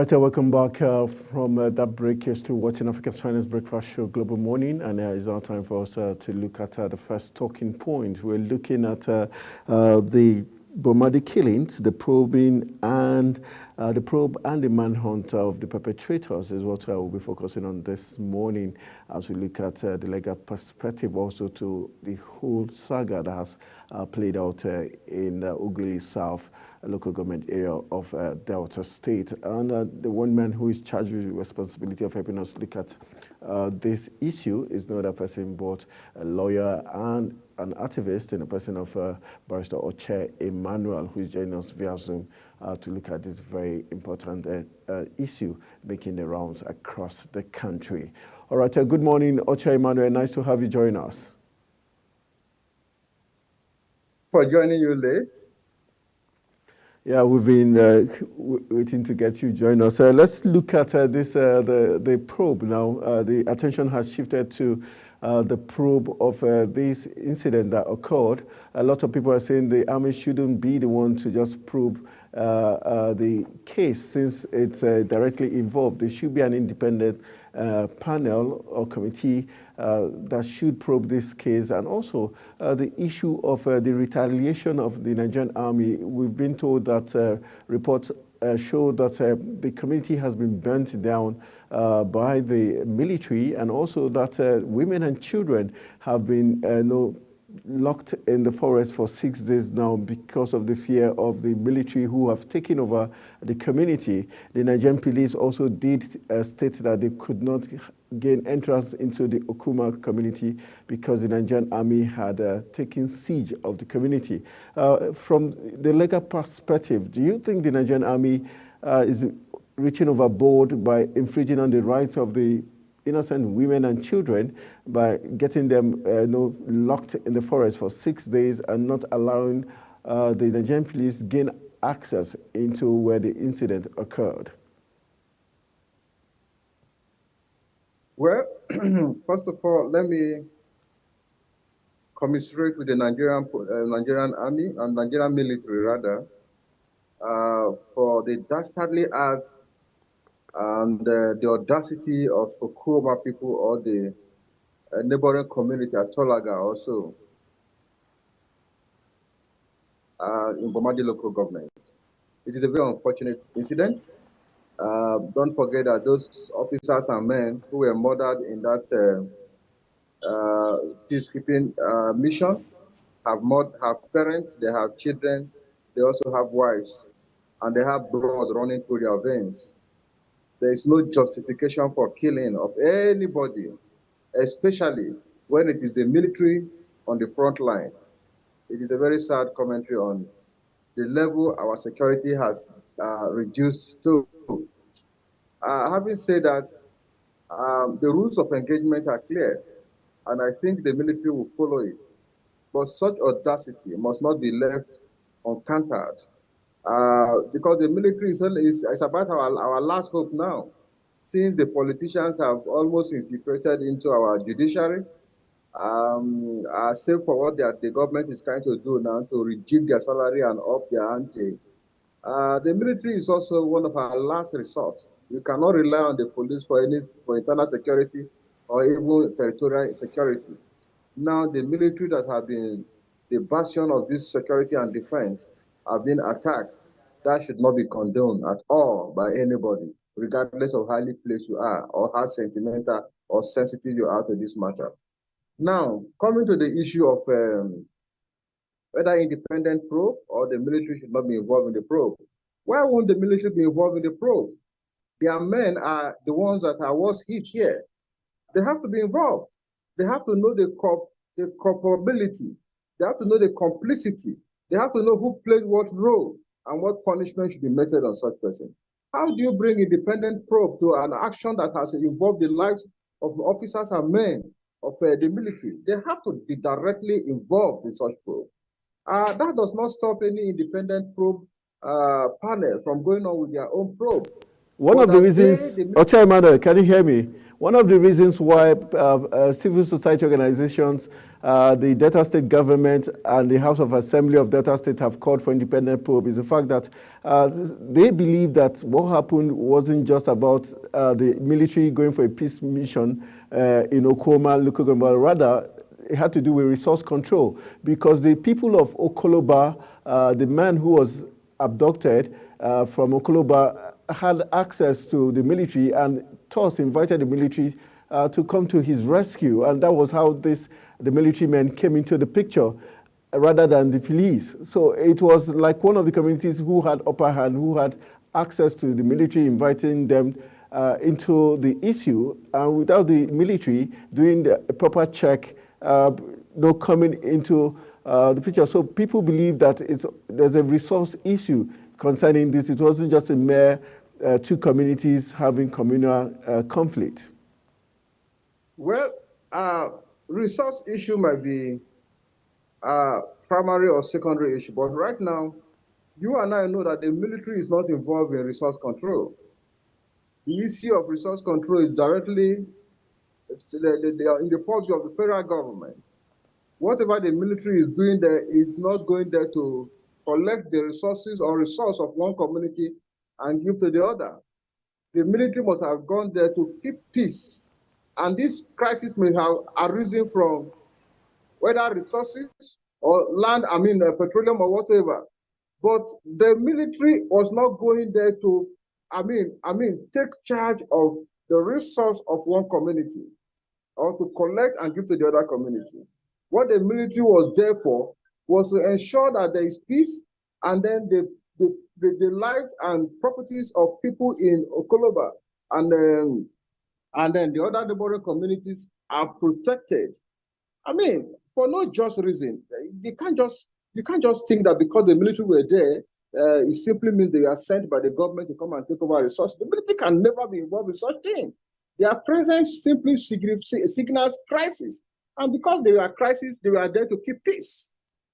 right, welcome back from that break. You're still watching Africa's Finest Breakfast Show, Global Morning, and it's now time for us to look at the first talking point. We're looking at the Bomadi killings, the probe and the manhunt of the perpetrators is what I will be focusing on this morning as we look at the legal perspective also to the whole saga that has played out in Ugili South local government area of Delta State. And the one man who is charged with the responsibility of helping us look at this issue is no other person but a lawyer and an activist in the person of Barrister Oche Emmanuel, who is joining us via Zoom to look at this very important issue making the rounds across the country. All right, good morning, Oche Emmanuel. Nice to have you join us. For joining you late. Yeah, we've been waiting to get you join us. Let's look at the probe now. The attention has shifted to the probe of this incident that occurred. A lot of people are saying the army shouldn't be the one to just probe the case since it's directly involved. There should be an independent panel or committee that should probe this case, and also the issue of the retaliation of the Nigerian army. We've been told that reports show that the community has been burnt down by the military, and also that women and children have been locked in the forest for 6 days now because of the fear of the military who have taken over the community. The Nigerian police also did state that they could not gain entrance into the Okuma community because the Nigerian army had taken siege of the community. From the legal perspective, do you think the Nigerian army is reaching overboard by infringing on the rights of the innocent women and children by getting them locked in the forest for 6 days and not allowing the Nigerian police gain access into where the incident occurred? Well, first of all, let me commiserate with the Nigerian army and Nigerian military rather for the dastardly act and the audacity of Okuma people or the neighboring community at Tolaga also in Bomadi local government. It is a very unfortunate incident. Don't forget that those officers and men who were murdered in that peacekeeping mission have parents, they have children, they also have wives, and they have blood running through their veins. There is no justification for killing of anybody, especially when it is the military on the front line. It is a very sad commentary on the level our security has reduced to. Having said that, the rules of engagement are clear, and I think the military will follow it. But such audacity must not be left uncountered. Because the military is about our last hope now, since the politicians have almost infiltrated into our judiciary, save for what the government is trying to do now to rejig their salary and up their ante. The military is also one of our last resorts. You cannot rely on the police for internal security or even territorial security. Now the military that have been the bastion of this security and defense have been attacked. That should not be condoned at all by anybody, regardless of how highly placed you are or how sentimental or sensitive you are to this matter. Now, coming to the issue of whether independent probe or the military should not be involved in the probe. Why won't the military be involved in the probe? Their men are the ones that are worst hit here. They have to be involved. They have to know the culpability. They have to know the complicity. They have to know who played what role and what punishment should be meted on such person. How do you bring independent probe to an action that has involved the lives of officers and men of the military? They have to be directly involved in such probe. That does not stop any independent probe panel from going on with their own probe. One of the reasons, Oche Emmanuel, can you hear me? One of the reasons why civil society organizations, the Delta State government, and the House of Assembly of Delta State have called for independent probe is the fact that they believe that what happened wasn't just about the military going for a peace mission in Okoma, local government, rather it had to do with resource control, because the people of Okoloba, the man who was abducted from Okoloba, had access to the military and thus invited the military to come to his rescue. And that was how the military men came into the picture rather than the police. So it was like one of the communities who had upper hand, who had access to the military, inviting them into the issue. And without the military doing the proper check, coming into the picture. So people believe that there's a resource issue concerning this. It wasn't just a mere two communities having communal conflict. Well, resource issue might be primary or secondary issue, but right now, you and I know that the military is not involved in resource control. The issue of resource control is directly in the purview of the federal government. Whatever the military is doing there is not going there to collect the resources or resource of one community and give to the other. The military must have gone there to keep peace. And this crisis may have arisen from whether resources or land, petroleum or whatever. But the military was not going there to, take charge of the resource of one community or to collect and give to the other community. What the military was there for was to ensure that there is peace, and then the lives and properties of people in Okoloba and then the other neighboring communities are protected. For no just reason. You can't just think that because the military were there, it simply means they are sent by the government to come and take over resources. The military can never be involved in such thing. Their presence simply signals crisis. And because they were crisis, they were there to keep peace.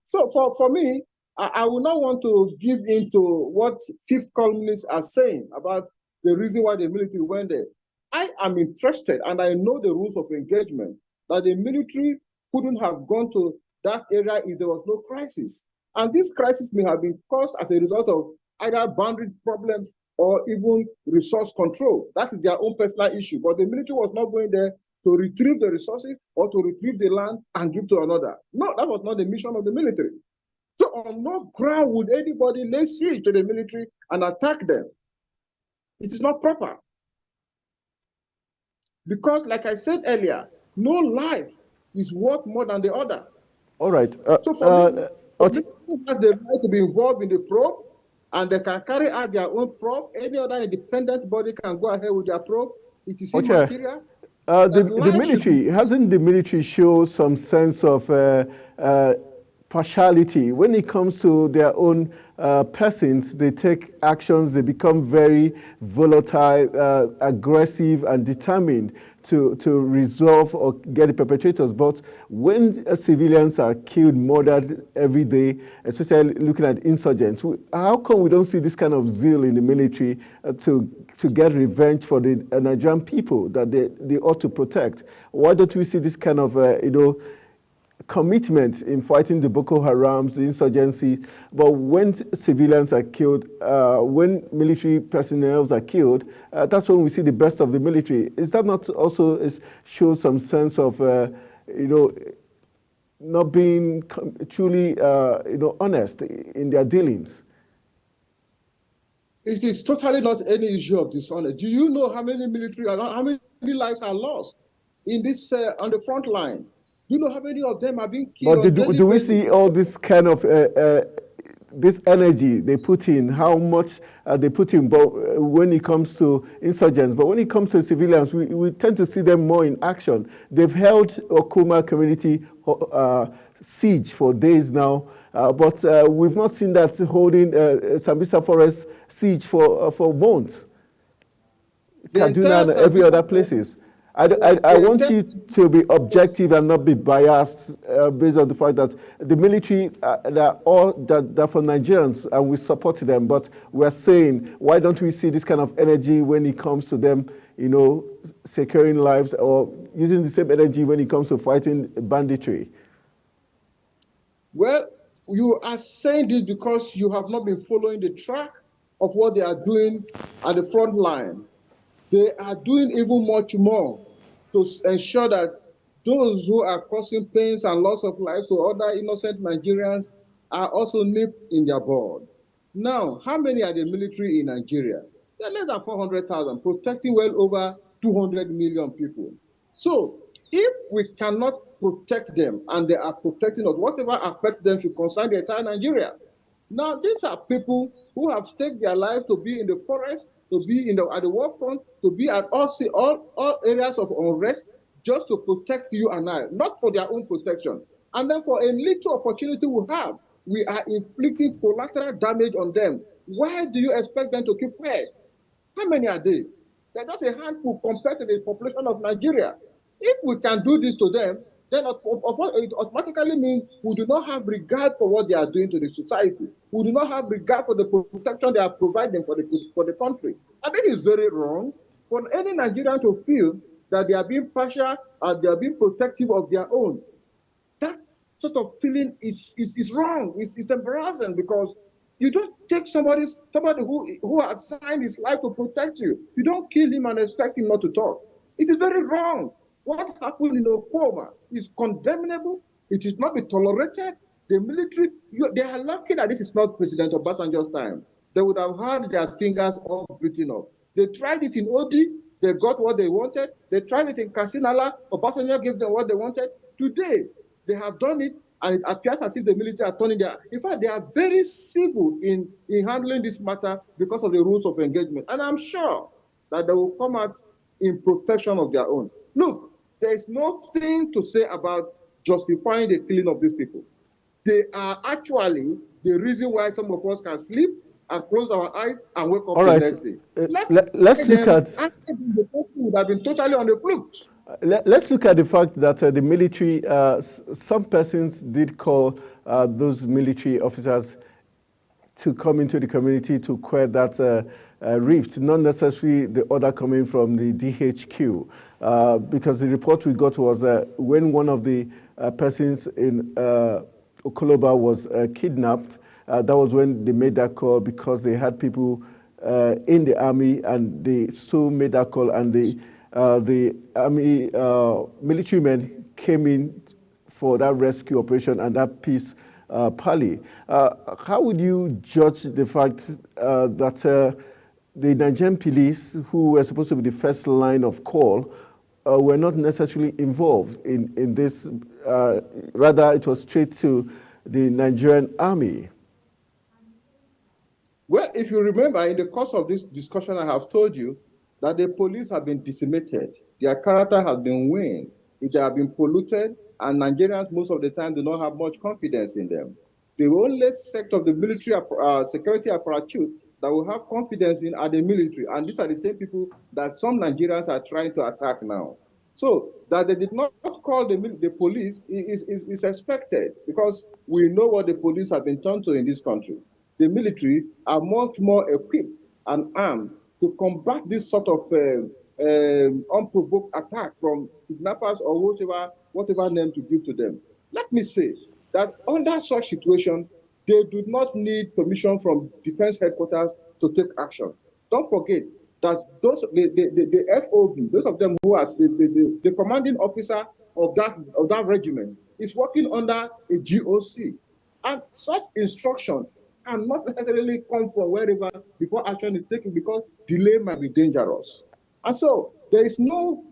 So for me, I would not want to give into what fifth columnists are saying about the reason why the military went there. I am interested, and I know the rules of engagement, that the military couldn't have gone to that area if there was no crisis. And this crisis may have been caused as a result of either boundary problems or even resource control. That is their own personal issue. But the military was not going there to retrieve the resources or to retrieve the land and give to another. No, that was not the mission of the military. So on no ground would anybody lay siege to the military and attack them. It is not proper. Because like I said earlier, no life is worth more than the other. All right. So for me, the military has the right to be involved in the probe, and they can carry out their own probe. Any other independent body can go ahead with their probe. It is immaterial. The military, hasn't the military show some sense of partiality when it comes to their own persons? They take actions, they become very volatile, aggressive, and determined to resolve or get the perpetrators. But when civilians are killed, murdered every day, especially looking at insurgents, how come we don't see this kind of zeal in the military to get revenge for the Nigerian people that they ought to protect? Why don't we see this kind of, commitment in fighting the Boko Harams, the insurgency? But when civilians are killed, when military personnel are killed, that's when we see the best of the military. Is that not also shows some sense of, not being truly, honest in their dealings? It's totally not any issue of dishonor. Do you know how many lives are lost in this on the front line? Do you know how many of them are being killed? But do we see all this kind of this energy they put in, how much they put in, but when it comes to insurgents, but when it comes to civilians, we tend to see them more in action. They've held Okuma community siege for days now, but we've not seen that holding Sambisa Forest siege for months. Kaduna and every other places. I want you to be objective and not be biased based on the fact that the military, they're for Nigerians and we support them, but we're saying, why don't we see this kind of energy when it comes to them, securing lives or using the same energy when it comes to fighting banditry? Well, you are saying this because you have not been following the track of what they are doing at the front line. They are doing even much more to ensure that those who are causing pains and loss of life to other innocent Nigerians are also nipped in their bud. Now, how many are the military in Nigeria? They're less than 400,000, protecting well over 200 million people. So, if we cannot protect them and they are protecting us, whatever affects them should concern the entire Nigeria. Now, these are people who have staked their lives to be in the forest, to be at the war front, to be at all areas of unrest, just to protect you and I, not for their own protection. And then for a little opportunity we have, we are inflicting collateral damage on them. Why do you expect them to keep quiet? How many are they? They're just a handful compared to the population of Nigeria. If we can do this to them, then it automatically means we do not have regard for what they are doing to the society. We do not have regard for the protection they are providing for the country. And this is very wrong for any Nigerian to feel that they are being partial and they are being protective of their own. That sort of feeling is wrong. It's embarrassing because you don't take somebody who has signed his life to protect you. You don't kill him and expect him not to talk. It is very wrong. What happened in Oklahoma is condemnable. It is not be tolerated. The military, they are lucky that this is not President Obasanjo's time. They would have had their fingers all beaten off. They tried it in Odi. They got what they wanted. They tried it in Kasinala. Obasanjo gave them what they wanted. Today, they have done it, and it appears as if the military are turning their. In fact, they are very civil in handling this matter because of the rules of engagement. And I'm sure that they will come out in protection of their own. Look, there is nothing to say about justifying the killing of these people. They are actually the reason why some of us can sleep and close our eyes and wake up the next day. Let's look at. The people would have been totally on the flukes. Let's look at the fact that the military, some persons did call those military officers to come into the community to quell that rift, not necessarily the order coming from the DHQ, because the report we got was when one of the persons in Okoloba was kidnapped, that was when they made that call because they had people in the army and they so made that call and the army military men came in for that rescue operation and that peace parley. How would you judge the fact that the Nigerian police, who were supposed to be the first line of call, were not necessarily involved in this? Rather, it was straight to the Nigerian army. Well, if you remember, in the course of this discussion, I have told you that the police have been decimated. Their character has been waned. They have been polluted, and Nigerians most of the time do not have much confidence in them. The only sect of the military security apparatus that will have confidence in are the military, and these are the same people that some Nigerians are trying to attack now. So that they did not call the police is expected because we know what the police have been turned to in this country. The military are much more equipped and armed to combat this sort of unprovoked attack from kidnappers or whatever name to give to them. Let me say that under such situation, they do not need permission from defense headquarters to take action. Don't forget that the FOB, those of them who are the commanding officer of that regiment, is working under a GOC, and such instruction cannot necessarily come from wherever before action is taken because delay might be dangerous. And so there is no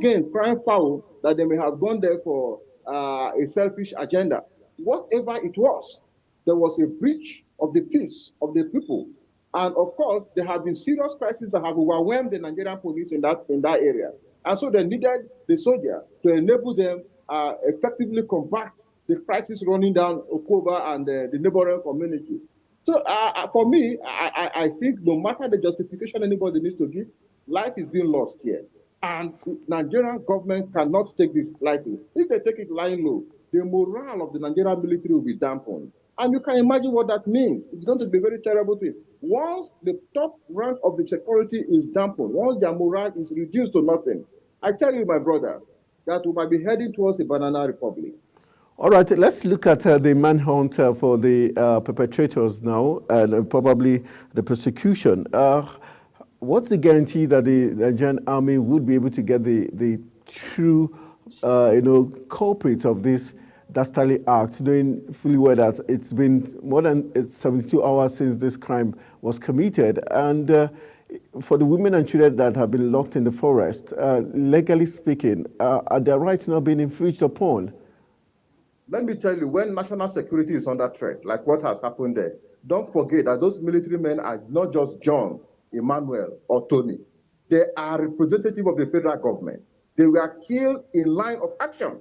gain crying foul that they may have gone there for a selfish agenda. Whatever it was, there was a breach of the peace of the people. And of course, there have been serious crises that have overwhelmed the Nigerian police in that area. And so they needed the soldier to enable them effectively combat the crisis running down Okoba and the neighboring community. So for me, I think no matter the justification anybody needs to give, life is being lost here. And Nigerian government cannot take this lightly. If they take it lying low, the morale of the Nigerian military will be dampened. And you can imagine what that means. It's going to be a very terrible thing. Once the top rank of the security is dampened, once their morale is reduced to nothing, I tell you, my brother, that we might be heading towards a banana republic. All right, let's look at the manhunt for the perpetrators now, and probably the prosecution. What's the guarantee that the Nigerian army would be able to get the true, culprits of this dastardly act, knowing fully well that it's been more than 72 hours since this crime was committed, and for the women and children that have been locked in the forest, legally speaking, are their rights not being infringed upon? Let me tell you, when national security is under threat, like what has happened there, don't forget that those military men are not just John, Emmanuel, or Tony. They are representative of the federal government. They were killed in line of action.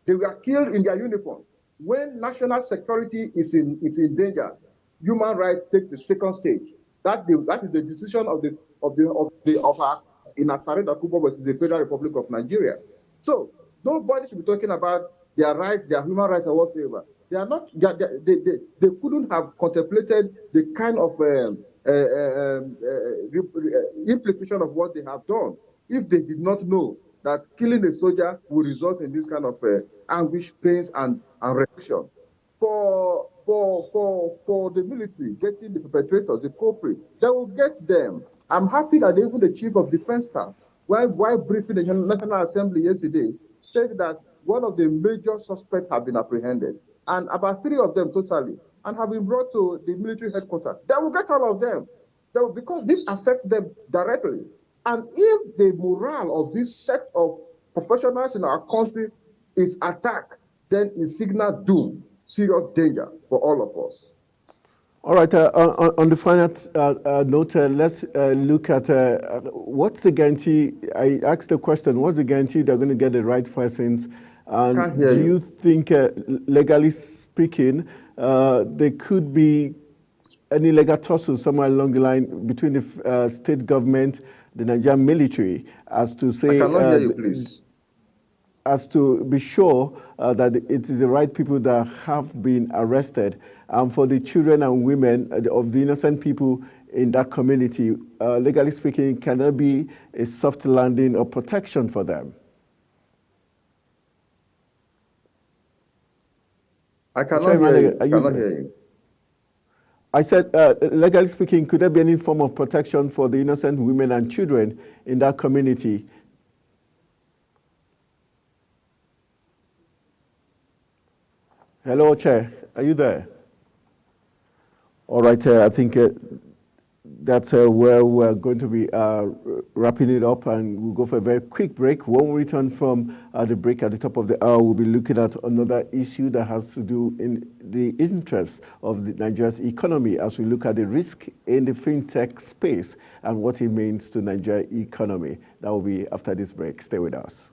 They were killed in their uniform. When national security is in danger, human rights takes the second stage. That is the decision of our in Asare Dakubo versus the Federal Republic of Nigeria. So nobody should be talking about their rights, their human rights, or whatever. They are not. They couldn't have contemplated the kind of implication of what they have done if they did not know that killing a soldier will result in this kind of anguish, pains, and reaction. For the military getting the perpetrators, the culprit, they will get them. I'm happy that even the chief of defense staff, while briefing the National Assembly yesterday, said that one of the major suspects have been apprehended, and about 3 of them totally, and have been brought to the military headquarters. They will get all of them, because this affects them directly. And if the morale of this set of professionals in our country is attacked, then it signals doom, serious danger for all of us. All right, on the final note, let's look at what's the guarantee. I asked the question, what's the guarantee they're going to get the right persons? And do you think, legally speaking, there could be any legal tussle somewhere along the line between the state government, the Nigerian military, as to say, I cannot hear you, please. As to be sure that it is the right people that have been arrested, and for the children and women of the innocent people in that community, legally speaking, can there be a soft landing or protection for them? I cannot hear you. I cannot hear you. I said, legally speaking, could there be any form of protection for the innocent women and children in that community? Hello, Chair. Are you there? All right, I think that's where we're going to be wrapping it up, and we'll go for a very quick break. When we return from the break at the top of the hour, we'll be looking at another issue that has to do in the interest of Nigeria's economy, as we look at the risk in the fintech space and what it means to Nigeria's economy. That will be after this break. Stay with us.